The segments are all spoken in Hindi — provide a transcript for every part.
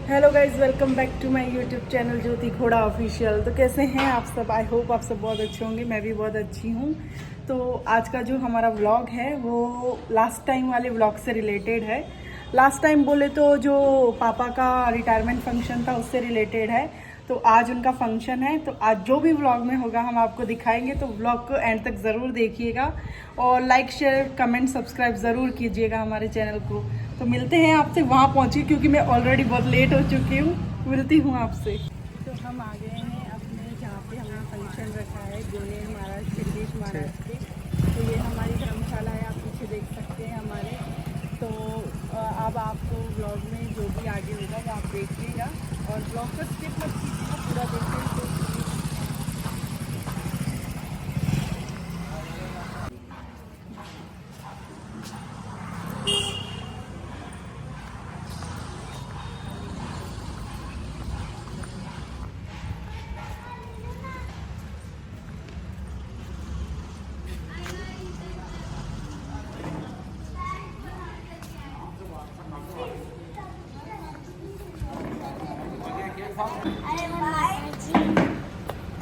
Hello guys, welcome back to my YouTube channel Jyoti Ghoda official. तो कैसे हैं आप सब? आई होप आप सब बहुत अच्छे होंगे। मैं भी बहुत अच्छी हूँ। तो आज का जो हमारा व्लॉग है वो लास्ट टाइम वाले व्लॉग से रिलेटेड है। लास्ट टाइम बोले तो जो पापा का रिटायरमेंट फंक्शन था उससे रिलेटेड है। तो आज उनका फंक्शन है, तो आज जो भी व्लॉग में होगा हम आपको दिखाएंगे। तो व्लॉग को एंड तक ज़रूर देखिएगा और लाइक शेयर कमेंट सब्सक्राइब ज़रूर कीजिएगा हमारे चैनल को। तो मिलते हैं आपसे वहाँ पहुँची, क्योंकि मैं ऑलरेडी बहुत लेट हो चुकी हूँ। मिलती हूँ आपसे। तो हम आ गए हैं अपने जहाँ पे हमने फंक्शन रखा है, गोनेर महाराज जगदीश महाराज के। तो ये हमारी धर्मशाला है, आप पीछे देख सकते हैं हमारे। तो अब आपको ब्लॉग में जो भी आगे होगा वो आप देखिएगा और ब्लॉग को स्किप मत कीजिएगा, पूरा देखिए।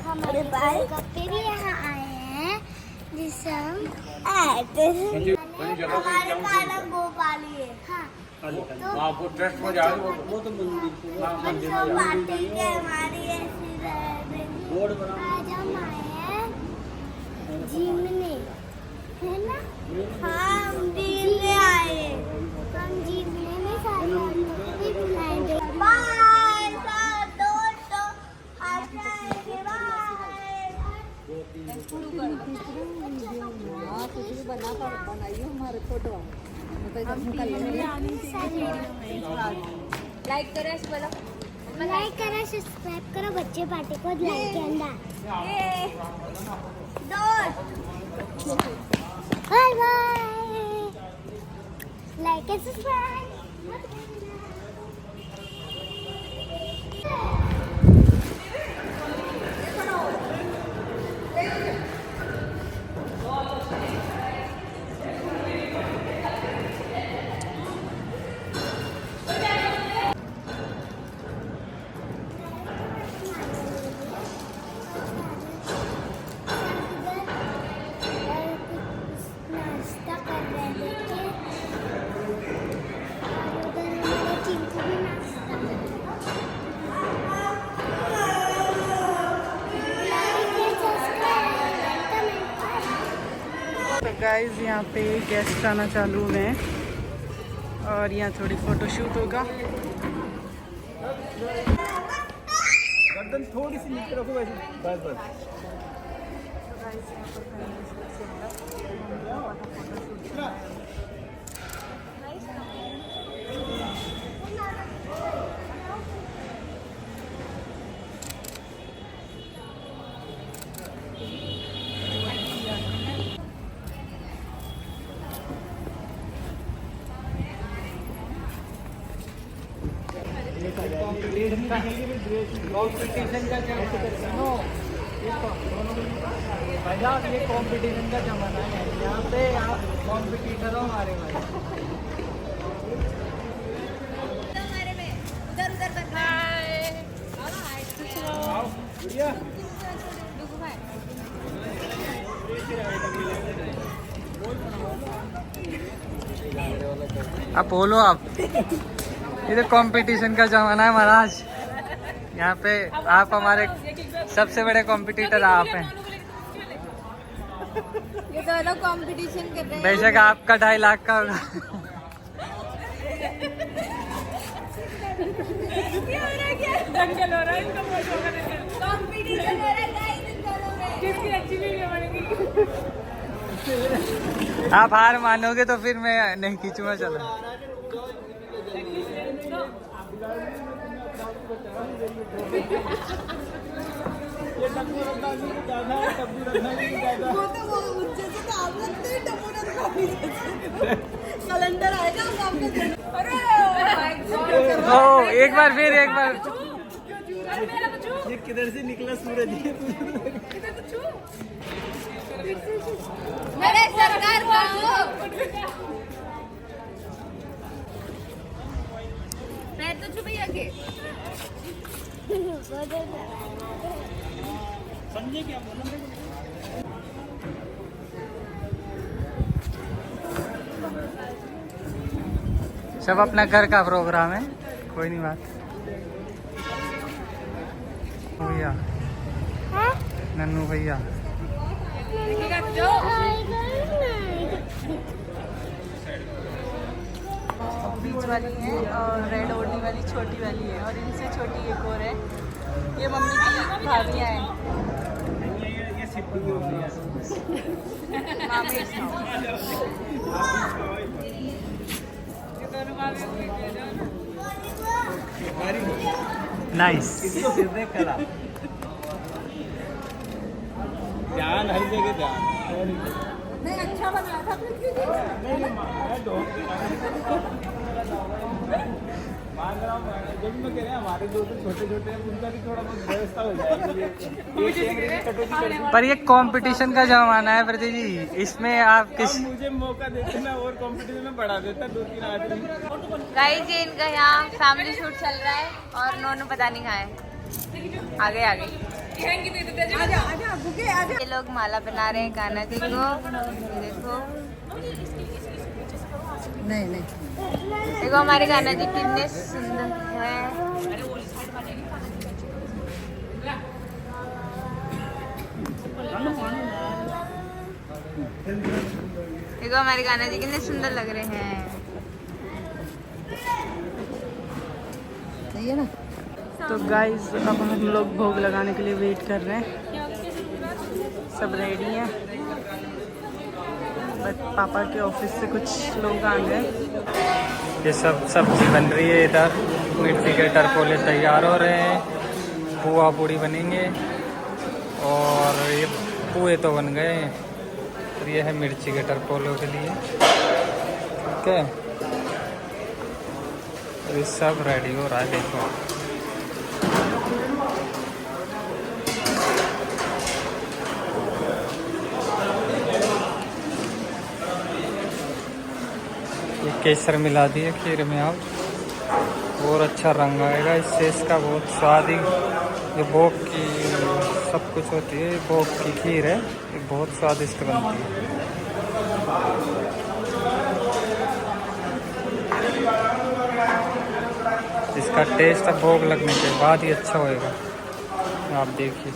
हमारे भाई कपड़े भी यहाँ आए हैं जिससे हम हमारे काला गोपाली है। हाँ तो ट्रस्ट में जा वो तो मंदिर में पार्टी के हमारी ऐसी आज हम आए हैं जीमने, है ना? हाँ हम जीमने आए हैं। हम जीमने में सारे बुलाएंगे। लाइक करा बोलो, लाइक करा सब्सक्राइब करो बच्चे पार्टी को लाइक के अंदर। Bye bye, like and subscribe. Guys यहाँ पे गेस्ट आना चालू हुए हैं और यहाँ थोड़ी फोटोशूट होगा। गर्दन थोड़ी सी नीचे रखो वैसे, बस बस। कंपटीशन का जमाना भाई, ये कंपटीशन का जमाना है। यहाँ पे आप कॉम्पिटिटर हो हमारे भाई। आप बोलो आप। ये तो कंपटीशन का जमाना है महाराज। यहाँ पे आप हमारे सबसे बड़े कॉम्पिटिटर आप हैं। ये दोनों कंपटीशन कर रहे हैं। बेशक आपका 2.5 लाख का होगा। दंगल हो रहा है इनका, कंपटीशन हो रहा है गाइस इन दोनों में। किसकी अच्छी वीडियो बनेगी। आप हार मानोगे तो फिर मैं नहीं खींचूंगा। चलो कैलेंडर आएगा ओ एक बार फिर एक बार। ये किधर से निकला सूरज? मेरे सरकार को पैर तो छू भैया के। समझे क्या बोला? सब अपना घर का प्रोग्राम है, कोई नहीं बात। भैया नन्नू भैया बीच वाली है और रेड ओढ़नी वाली छोटी वाली है, और इनसे छोटी एक और है। ये मम्मी की भाभियाँ हैं। ये सिप्पी होती है। मामी नाइस। देख करा ध्यान हर जगह ध्यान। नहीं अच्छा बना था जब मैं कह रहे हैं हमारे दोस्त छोटे छोटे हैं, उनका भी थोड़ा बहुत व्यवस्था हो जाएगी। पर ये कंपटीशन का जमाना है प्रति जी, इसमें आप किस मुझे मौका देते ना और कंपटीशन में बढ़ा देता 2-3 आदमी। गाइस जी इनका यहाँ फैमिली शूट चल रहा है और नोनू पता नहीं कहाँ है। आगे आगे ये लोग माला बना रहे हैं कान्हा जी को। देखो नहीं नहीं देखो हमारे कान्हा जी कितने सुंदर है। देखो हमारे कान्हा जी कितने सुंदर लग रहे हैं। सही है ना। तो गाइस अब हम लोग भोग लगाने के लिए वेट कर रहे हैं। सब रेडी हैं, बट पापा के ऑफिस से कुछ लोग आ गए। ये सब सब्जी बन रही है इधर, मिर्ची के टरकोले तैयार हो रहे हैं, पुआ पूड़ी बनेंगे और ये पुए तो बन गए हैं। और ये है मिर्ची के टरकोलों के लिए, ठीक है। ये सब रेडी हो रहा है, देखो। ये केसर मिला दिए खीर में अब, और अच्छा रंग आएगा इससे। इसका बहुत स्वाद ही, जो भोग की सब कुछ होती है, भोग की खीर है, ये बहुत स्वादिष्ट बनती है। इसका टेस्ट अब भोग लगने के बाद ही अच्छा होएगा, आप देखिए।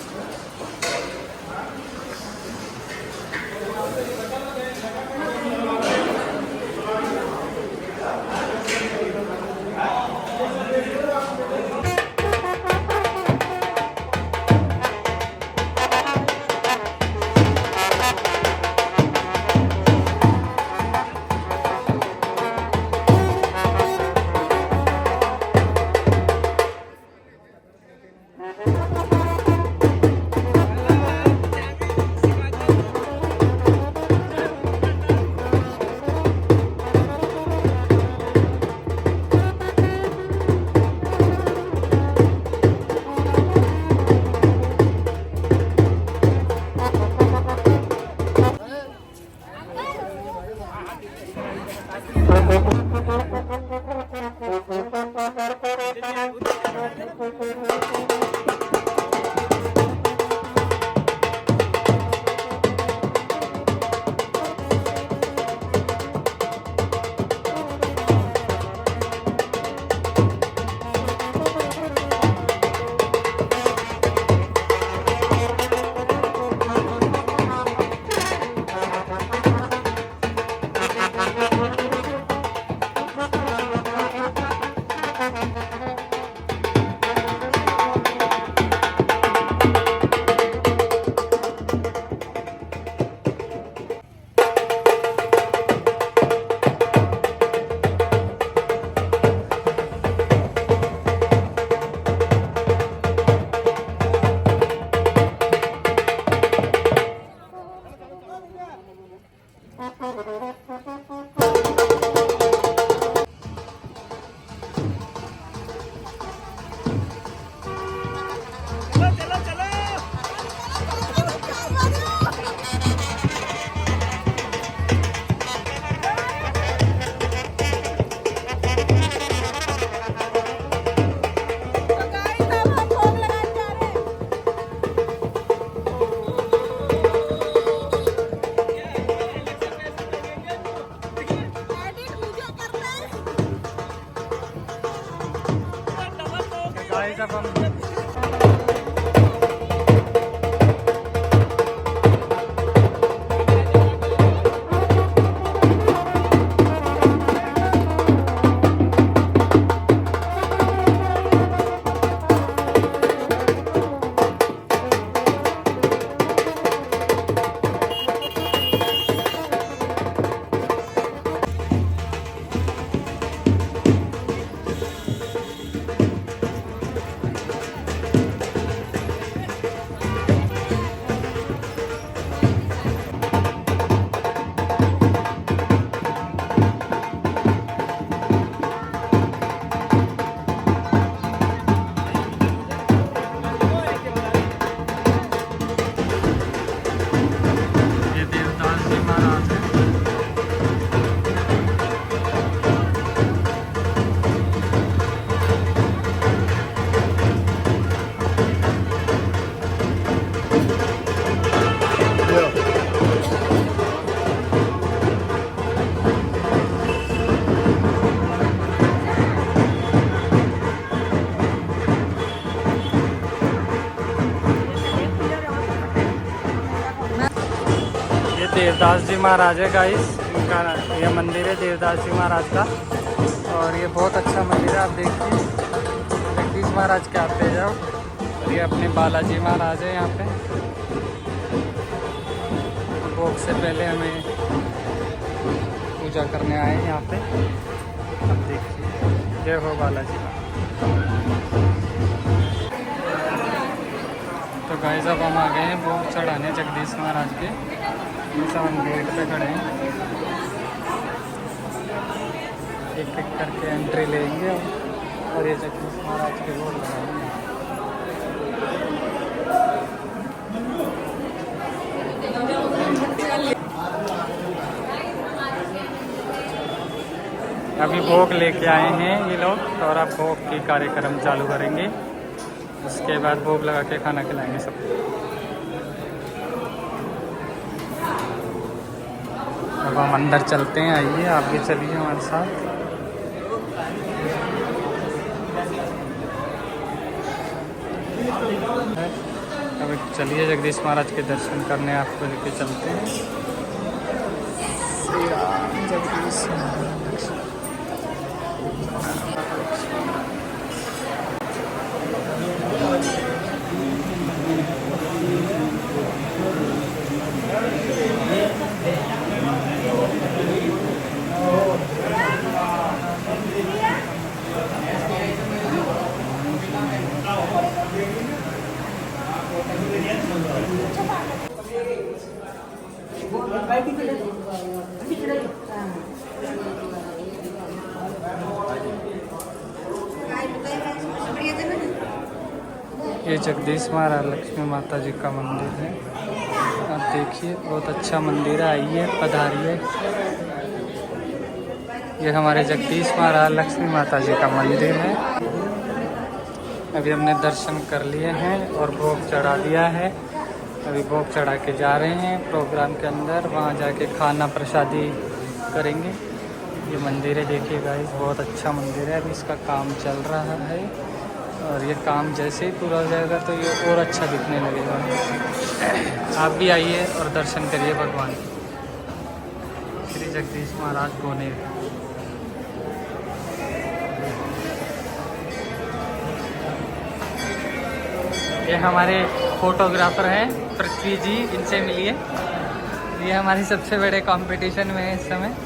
भाई साहब हम ये देवदास जी महाराज हैं। ये देवदास जी महाराज है गाइस, इनका ये मंदिर है देवदास जी महाराज का। और ये बहुत अच्छा मंदिर है, आप देखिए जगदीश महाराज के आते जाओ। और ये अपने बालाजी महाराज है यहाँ पे। भोग से पहले हमें पूजा करने आए हैं यहाँ पे। अब देखिए, जय हो बालाजी। तो गाइस अब हम आ गए हैं भोग चढ़ाने जगदीश महाराज के। सब हम गेट पे खड़े हैं, एक एक करके एंट्री लेंगे और ये जगदीश महाराज के भोग लगाएंगे। अभी भोग लेके आए हैं ये लोग और अब भोग की कार्यक्रम चालू करेंगे। उसके बाद भोग लगा के खाना खिलाएंगे सबको। अब हम अंदर चलते हैं, आइए आप भी चलिए हमारे साथ। अब चलिए जगदीश महाराज के दर्शन करने आपको लेके चलते हैं। श्री राम जगदीश महाराज। ये जगदीश महाराज लक्ष्मी माता जी का मंदिर है। आप देखिए बहुत अच्छा मंदिर है, आइए पधारिए। ये हमारे जगदीश महाराज लक्ष्मी माता जी का मंदिर है। अभी हमने दर्शन कर लिए हैं और भोग चढ़ा दिया है। अभी भोग चढ़ा के जा रहे हैं प्रोग्राम के अंदर, वहाँ जाके खाना प्रसादी करेंगे। ये मंदिर है, देखिए गाइस बहुत अच्छा मंदिर है। अभी इसका काम चल रहा है और ये काम जैसे ही पूरा हो जाएगा तो ये और अच्छा दिखने लगेगा। आप भी आइए और दर्शन करिए भगवान श्री जगदीश महाराज गोनेर। ये हमारे फोटोग्राफर हैं पृथ्वी जी, इनसे मिलिए। ये हमारे सबसे बड़े कंपटीशन में है इस समय।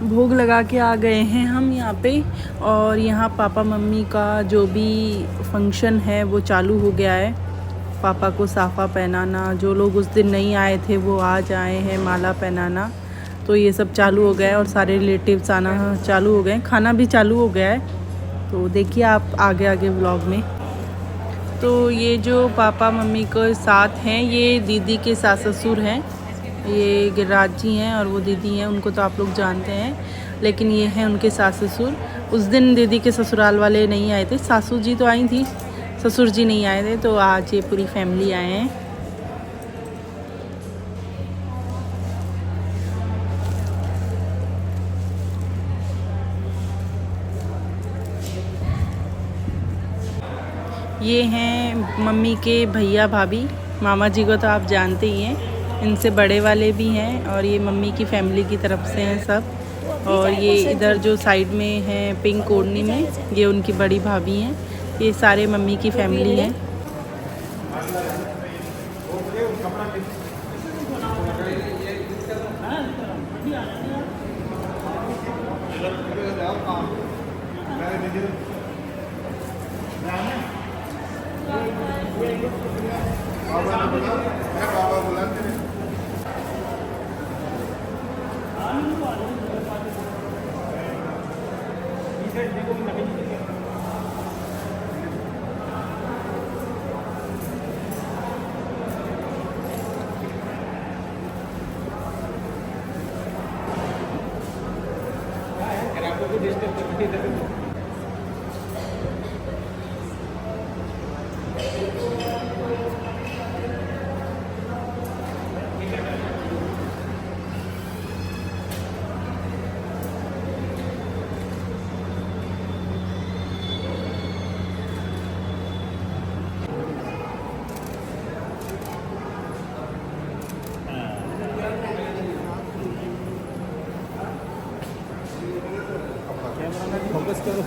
भोग लगा के आ गए हैं हम यहाँ पे, और यहाँ पापा मम्मी का जो भी फंक्शन है वो चालू हो गया है। पापा को साफ़ा पहनाना, जो लोग उस दिन नहीं आए थे वो आज आए हैं, माला पहनाना, तो ये सब चालू हो गया है और सारे रिलेटिव्स आना चालू हो गए हैं, खाना भी चालू हो गया है। तो देखिए आप आगे आगे व्लॉग में। तो ये जो पापा मम्मी के साथ हैं ये दीदी के सास ससुर हैं, ये गिरिराज जी हैं और वो दीदी हैं, उनको तो आप लोग जानते हैं, लेकिन ये हैं उनके सास ससुर। उस दिन दीदी के ससुराल वाले नहीं आए थे, सासू जी तो आई थी, ससुर जी नहीं आए थे, तो आज ये पूरी फैमिली आए हैं। ये हैं मम्मी के भैया भाभी, मामा जी को तो आप जानते ही हैं, इनसे बड़े वाले भी हैं और ये मम्मी की फैमिली की तरफ से हैं सब। और ये इधर जो साइड में है पिंक ओढ़नी में, ये उनकी बड़ी भाभी हैं, ये सारे मम्मी की फैमिली हैं। फोकस करो।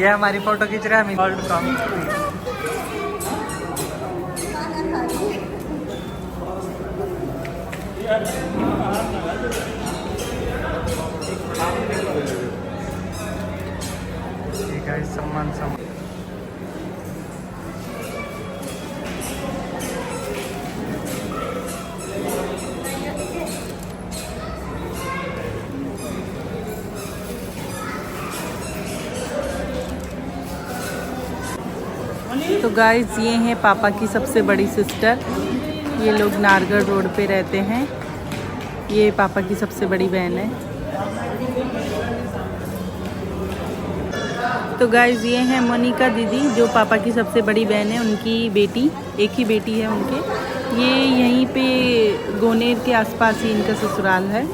ये हमारी फोटो खींच रहा है वर्ल्ड कप। ठीक है, सम्मान सम्मान। तो गाइस ये हैं पापा की सबसे बड़ी सिस्टर, ये लोग नारगढ़ रोड पे रहते हैं, ये पापा की सबसे बड़ी बहन है। तो गाइस ये हैं मोनिका दीदी, जो पापा की सबसे बड़ी बहन है, उनकी बेटी, एक ही बेटी है उनके। ये यहीं पे गोनेर के आसपास ही इनका ससुराल है।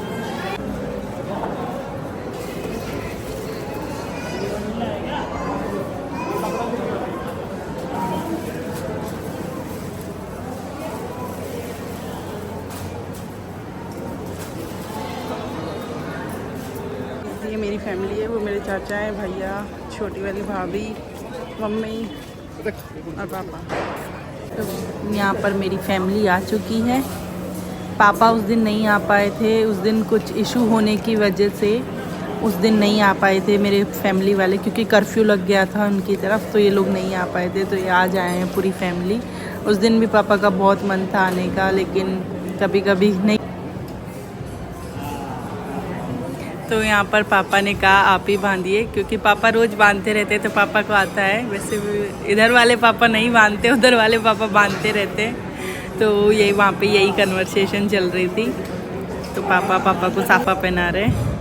ये मेरी फैमिली है, वो मेरे चाचा हैं, भैया, छोटी वाली भाभी, मम्मी और पापा। तो यहाँ पर मेरी फैमिली आ चुकी है। पापा उस दिन नहीं आ पाए थे, उस दिन कुछ इशू होने की वजह से उस दिन नहीं आ पाए थे मेरे फैमिली वाले, क्योंकि कर्फ्यू लग गया था उनकी तरफ, तो ये लोग नहीं आ पाए थे। तो ये आज आए हैं पूरी फैमिली। उस दिन भी पापा का बहुत मन था आने का, लेकिन कभी कभी नहीं। तो यहाँ पर पापा ने कहा आप ही बांधिए, क्योंकि पापा रोज़ बांधते रहते, तो पापा को आता है। वैसे इधर वाले पापा नहीं बांधते, उधर वाले पापा बांधते रहते। तो यही वहाँ पे यही कन्वर्सेशन चल रही थी। तो पापा को साफा पहना रहे।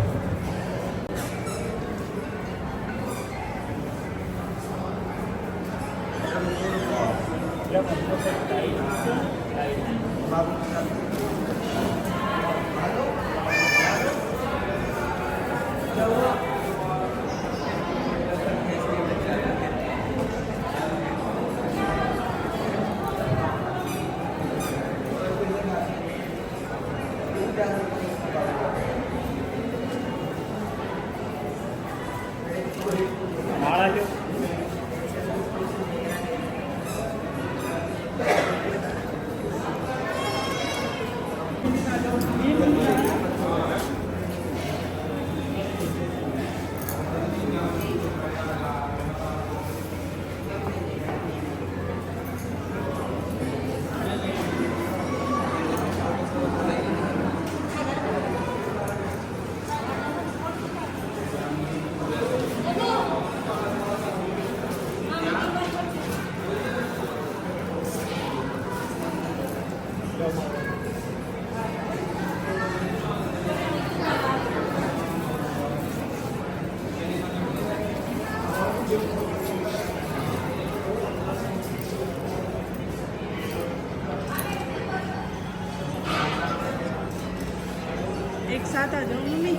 साथ आ जाओ मम्मी।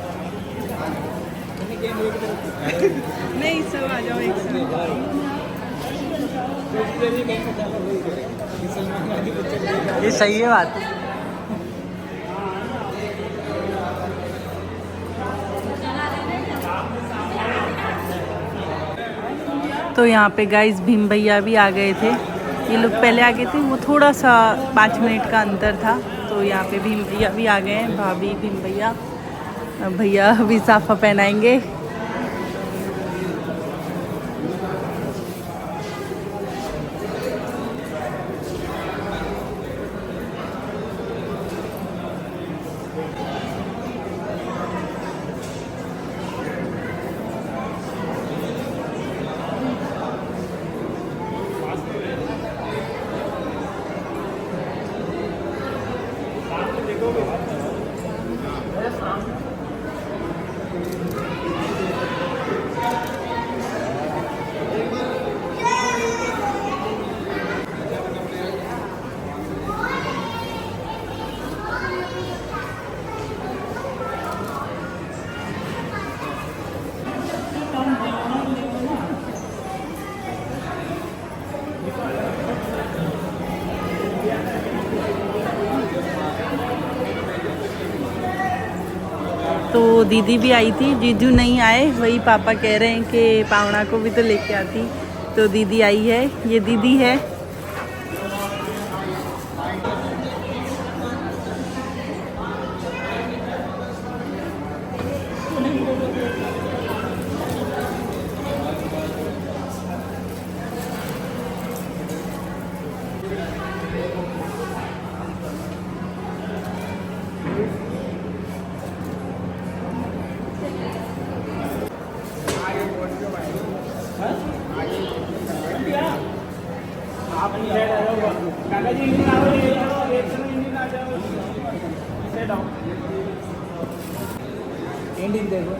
नहीं सब आ जाओ एक साथ। ये सही है बात। तो यहाँ पे गाइस भीम भैया भी आ गए थे। ये लोग पहले आ गए थे, वो थोड़ा सा 5 मिनट का अंतर था। तो यहाँ पे भीम भैया भी आ गए हैं, भाभी भीम भैया। भैया अभी साफा पहनाएंगे। तो दीदी भी आई थी, जीजू नहीं आए। वही पापा कह रहे हैं कि पावना को भी तो लेके आती। तो दीदी आई है, ये दीदी है। एंडिंग देखो।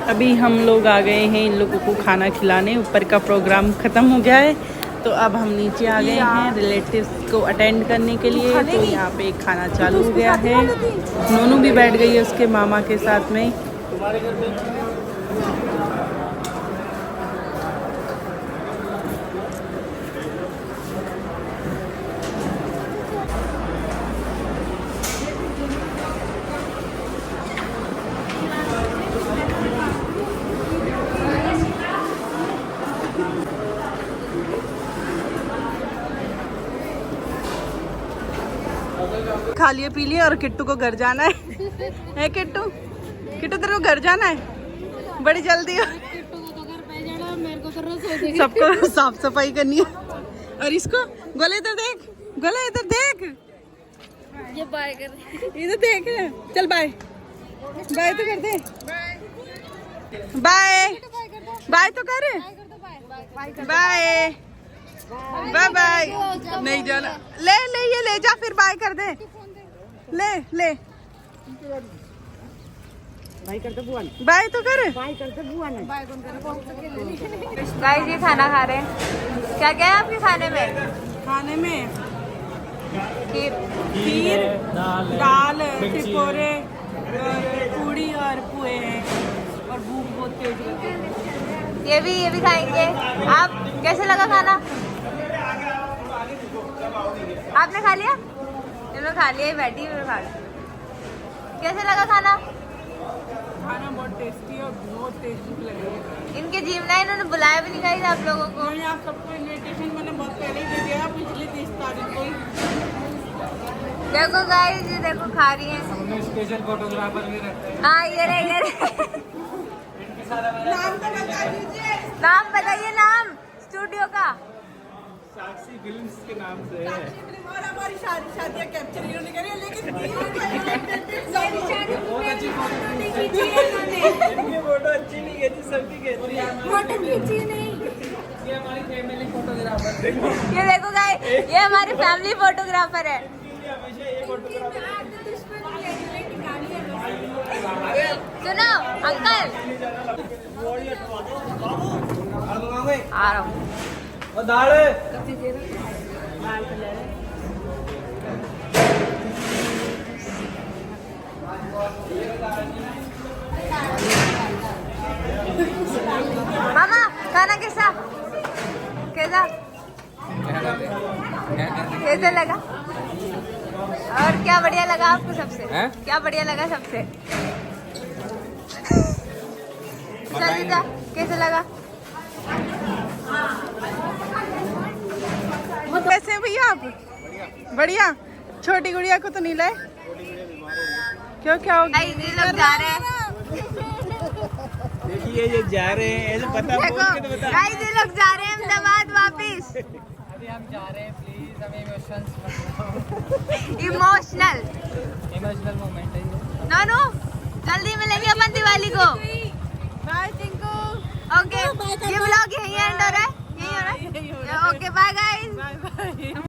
अभी हम लोग आ गए हैं इन लोगों को खाना खिलाने। ऊपर का प्रोग्राम ख़त्म हो गया है, तो अब हम नीचे आ गए हैं रिलेटिव्स को अटेंड करने के लिए। तो यहाँ पे खाना चालू हो गया है। नोनू भी बैठ गई है उसके मामा के साथ में। खा लिए पी लिए और किट्टू को घर जाना है किट्टू, किट्टू तेरे को घर जाना है बड़ी जल्दी। सबको साफ सफाई करनी है। और इसको गोले इधर देख, गोले इधर देख, ये बाय कर, इधर देख। चल बाय बाय तो कर दे, बाय बाय तो कर, बाय बाय बाय। नहीं जाना, ले ले ये ले जा, फिर बाय कर दे, ले ले बाय तो कर। गाइस ये खाना खा रहे हैं। क्या क्या है आपके खाने में? खाने में खीर, दाल, टिकोरे, पूड़ी और पुए हैं। और भूख बहुत तेज लगी है। ये भी खाएंगे। आप कैसे लगा खाना? आपने खा लिया? इन्होंने खा लिया, बैठी हुई खा लिया। कैसे लगा खाना? खाना बहुत टेस्टी और बहुत टेस्टी लग रही है। इनके जीवना इन्होंने बुलाया भी नहीं गाइस आप लोगों को। मैंने आप सबको इन्विटेशन मैंने बहुत पहले ही दे दिया, पिछली 30 तारीख को ही। देखो गाइस, ये देखो खा रही है। हमने स्पेशल फोटोग्राफर भी रखते हैं। हाँ ये रहे। नाम तो बता दीजिए। नाम बताइए, नाम स्टूडियो का। साक्षी फिल्म्स के नाम से है। और हमारी शादियाँ कैप्चर इन्होंने करी है, लेकिन बहुत अच्छी फोटो अच्छी नहीं गई थी, सबकी कहती है। फोटो खींची नहीं। ये हमारी फैमिली फोटोग्राफर देखो, ये देखो गाइस, ये हमारी फैमिली फोटोग्राफर है। ये हमेशा ये फोटोग्राफर सुनो अंकल, आ रहा हूँ। और दाढ़े मामा खाना कैसा कैसा कैसा लगा? और क्या बढ़िया लगा आपको सबसे? क्या बढ़िया लगा सबसे? सलिता कैसा लगा? कैसे हैं भैया आप? बढ़िया। छोटी गुड़िया को तो नहीं लाए? क्यों, क्या हो गया? गाइस ये लोग जा रहे हैं, देखिए ये जा रहे हैं, ऐसे पता बोल देखो के तो बता। गाइस ये लोग जा रहे हैं अहमदाबाद वापिस। अभी हम जा रहे हैं, प्लीज हमें इमोशनल मोमेंट है ये। नोनू जल्दी मिलेंगे अपन दिवाली को। बाय टिंकू। ओके ये